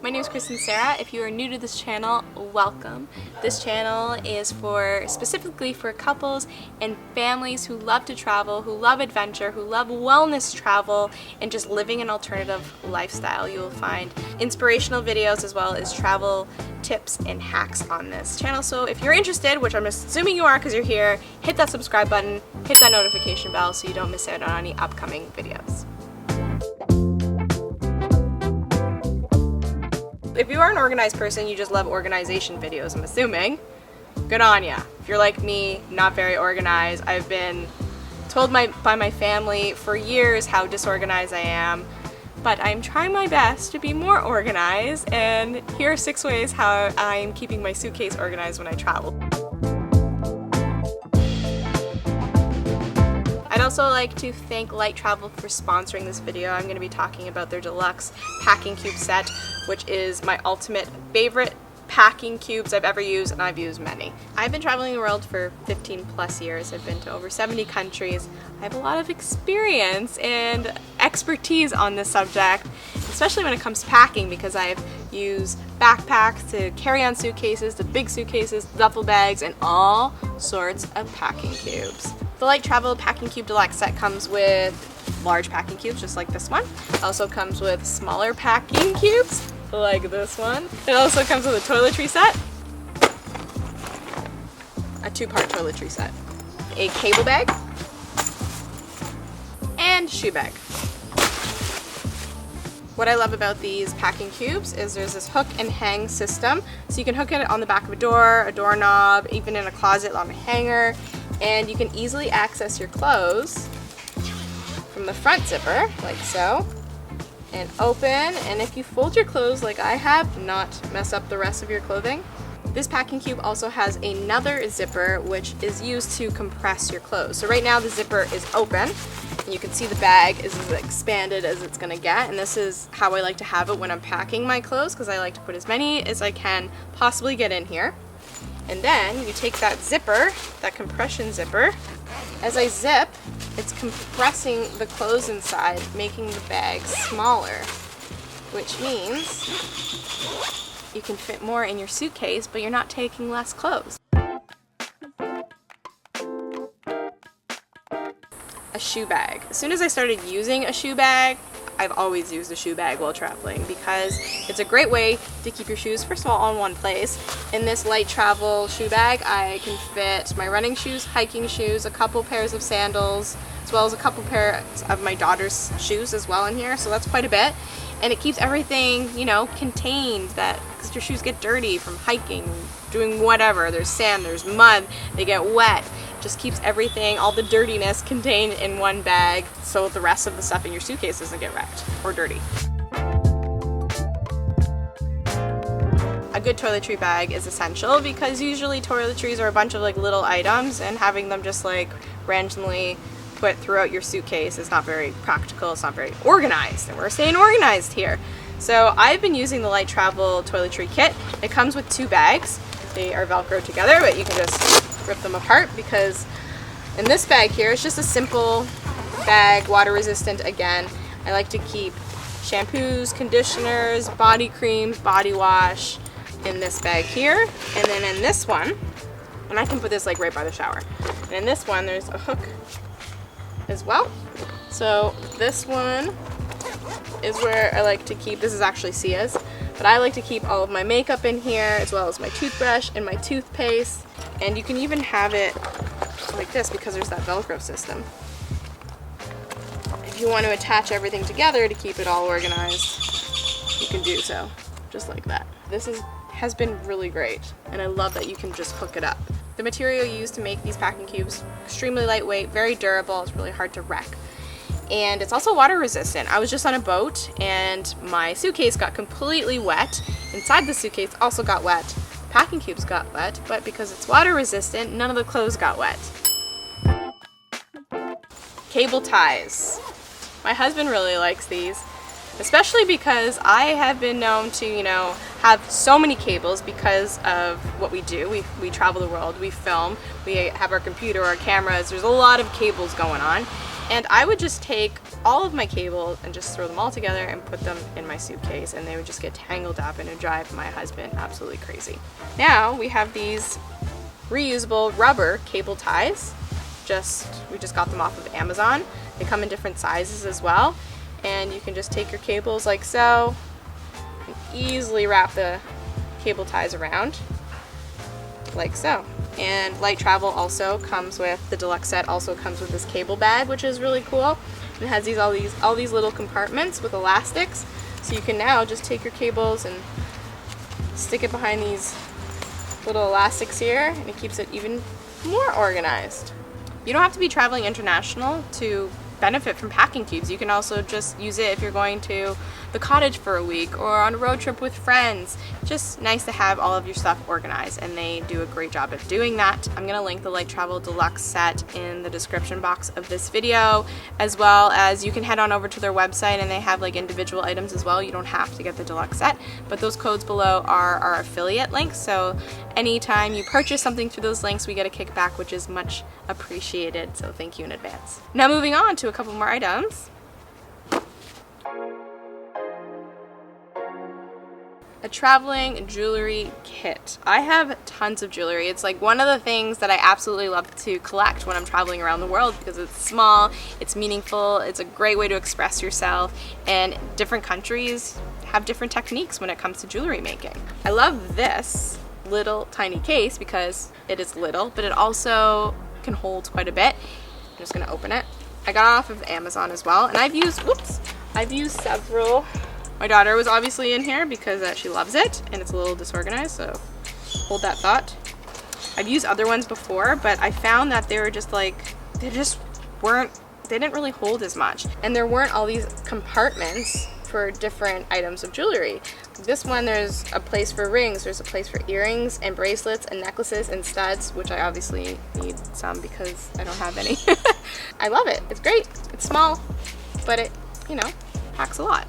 My name is Kristen. If you are new to this channel, welcome. This channel is specifically for couples and families who love to travel, who love adventure, who love wellness travel, and just living an alternative lifestyle. You will find inspirational videos as well as travel tips and hacks on this channel. So if you're interested, which I'm assuming you are because you're here, hit that subscribe button, hit that notification bell so you don't miss out on any upcoming videos. If you are an organized person, you just love organization videos, I'm assuming. Good on ya. If you're like me, not very organized, I've been told by my family for years how disorganized I am, but I'm trying my best to be more organized, and here are 6 ways how I'm keeping my suitcase organized when I travel. I'd also like to thank LITETRAVEL for sponsoring this video. I'm going to be talking about their deluxe packing cube set, which is my ultimate favorite packing cubes I've ever used, and I've used many. I've been traveling the world for 15 plus years. I've been to over 70 countries. I have a lot of experience and expertise on this subject, especially when it comes to packing, because I've used backpacks to carry-on suitcases, to big suitcases, duffel bags, and all sorts of packing cubes. The LITETRAVEL Packing Cube Deluxe set comes with large packing cubes, just like this one. It also comes with smaller packing cubes, like this one. It also comes with a toiletry set, a 2-part toiletry set, a cable bag, and shoe bag. What I love about these packing cubes is there's this hook and hang system, so you can hook it on the back of a door, a doorknob, even in a closet on a hanger, and you can easily access your clothes from the front zipper, like so, and open, and if you fold your clothes like I have, not mess up the rest of your clothing. This packing cube also has another zipper which is used to compress your clothes. So right now the zipper is open, and you can see the bag is as expanded as it's gonna get, and this is how I like to have it when I'm packing my clothes, because I like to put as many as I can possibly get in here. And then you take that zipper, that compression zipper. As I zip, it's compressing the clothes inside, making the bag smaller, which means you can fit more in your suitcase, but you're not taking less clothes. A shoe bag. As soon as I started using a shoe bag, I've always used a shoe bag while traveling because it's a great way to keep your shoes, first of all, on one place. In this LITETRAVEL shoe bag, I can fit my running shoes, hiking shoes, a couple pairs of sandals, as well as a couple pairs of my daughter's shoes as well in here, so that's quite a bit. And it keeps everything, you know, contained, that because your shoes get dirty from hiking, doing whatever. There's sand, there's mud, they get wet. Just keeps everything, all the dirtiness contained in one bag, so the rest of the stuff in your suitcase doesn't get wrecked or dirty. A good toiletry bag is essential because usually toiletries are a bunch of like little items, and having them just like randomly put throughout your suitcase is not very practical, it's not very organized, and we're staying organized here. So I've been using the LITETRAVEL toiletry kit. It comes with 2 bags. They are Velcro together, but you can just rip them apart, because in this bag here, it's just a simple bag, water resistant again. I like to keep shampoos, conditioners, body creams, body wash in this bag here. And then in this one, and I can put this like right by the shower. And in this one, there's a hook as well. So this one is where I like to keep, this is actually Sia's, but I like to keep all of my makeup in here, as well as my toothbrush and my toothpaste. And you can even have it like this because there's that Velcro system. If you want to attach everything together to keep it all organized, you can do so, just like that. This has been really great, and I love that you can just hook it up. The material used to make these packing cubes, extremely lightweight, very durable, it's really hard to wreck. And it's also water resistant. I was just on a boat and my suitcase got completely wet. Inside the suitcase also got wet. Packing cubes got wet, but because it's water resistant, none of the clothes got wet. Cable ties. My husband really likes these, especially because I have been known to, you know, have so many cables because of what we do. We travel the world, we film, we have our computer, our cameras, there's a lot of cables going on. And I would just take all of my cables and just throw them all together and put them in my suitcase, and they would just get tangled up and it would drive my husband absolutely crazy. Now we have these reusable rubber cable ties. We just got them off of Amazon. They come in different sizes as well, and you can just take your cables like so and easily wrap the cable ties around like so. And LITETRAVEL also comes with, the deluxe set also comes with this cable bag, which is really cool. And it has all these little compartments with elastics, so you can now just take your cables and stick it behind these little elastics here, and it keeps it even more organized. You don't have to be traveling international to benefit from packing cubes. You can also just use it if you're going to the cottage for a week or on a road trip with friends. Just nice to have all of your stuff organized, and they do a great job at doing that. I'm going to link the LITETRAVEL Deluxe set in the description box of this video, as well as you can head on over to their website and they have like individual items as well. You don't have to get the deluxe set, but those codes below are our affiliate links, so anytime you purchase something through those links we get a kickback, which is much appreciated, so thank you in advance. Now moving on to a couple more items. A traveling jewelry kit. I have tons of jewelry. It's like one of the things that I absolutely love to collect when I'm traveling around the world, because it's small, it's meaningful, it's a great way to express yourself, and different countries have different techniques when it comes to jewelry making. I love this little tiny case because it is little, but it also can hold quite a bit. I'm just gonna open it. I got it off of Amazon as well, and I've used several. My daughter was obviously in here because she loves it, and it's a little disorganized, so hold that thought. I've used other ones before, but I found that they were just like, they didn't really hold as much, and there weren't all these compartments for different items of jewelry. This one, there's a place for rings, there's a place for earrings and bracelets and necklaces and studs, which I obviously need some because I don't have any. I love it. It's great. It's small, but it, you know, packs a lot.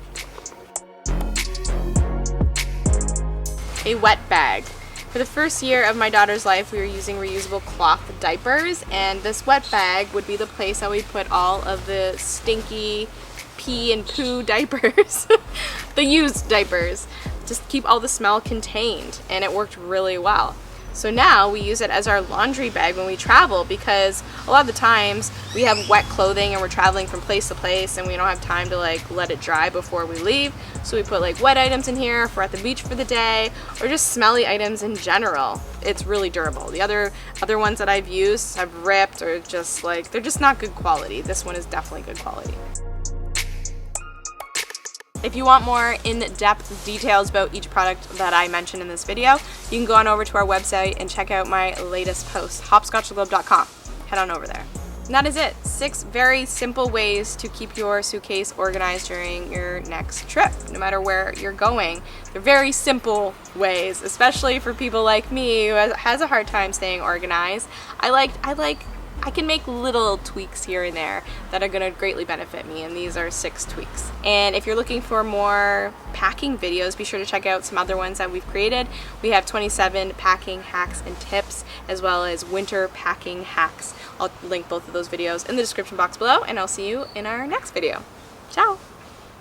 A wet bag. For the first year of my daughter's life, we were using reusable cloth diapers, and this wet bag would be the place that we put all of the stinky pee and poo diapers, the used diapers, just keep all the smell contained, and it worked really well. So now we use it as our laundry bag when we travel, because a lot of the times we have wet clothing and we're traveling from place to place and we don't have time to like let it dry before we leave. So we put like wet items in here if we're at the beach for the day, or just smelly items in general. It's really durable. The other ones that I've used have ripped, or just like, they're just not good quality. This one is definitely good quality. If you want more in-depth details about each product that I mentioned in this video, you can go on over to our website and check out my latest post, hopscotchtheglobe.com. Head on over there. And that is it. 6 very simple ways to keep your suitcase organized during your next trip, no matter where you're going. They're very simple ways, especially for people like me who has a hard time staying organized. I can make little tweaks here and there that are going to greatly benefit me, and these are 6 tweaks. And if you're looking for more packing videos, be sure to check out some other ones that we've created. We have 27 packing hacks and tips, as well as winter packing hacks. I'll link both of those videos in the description box below, and I'll see you in our next video. Ciao!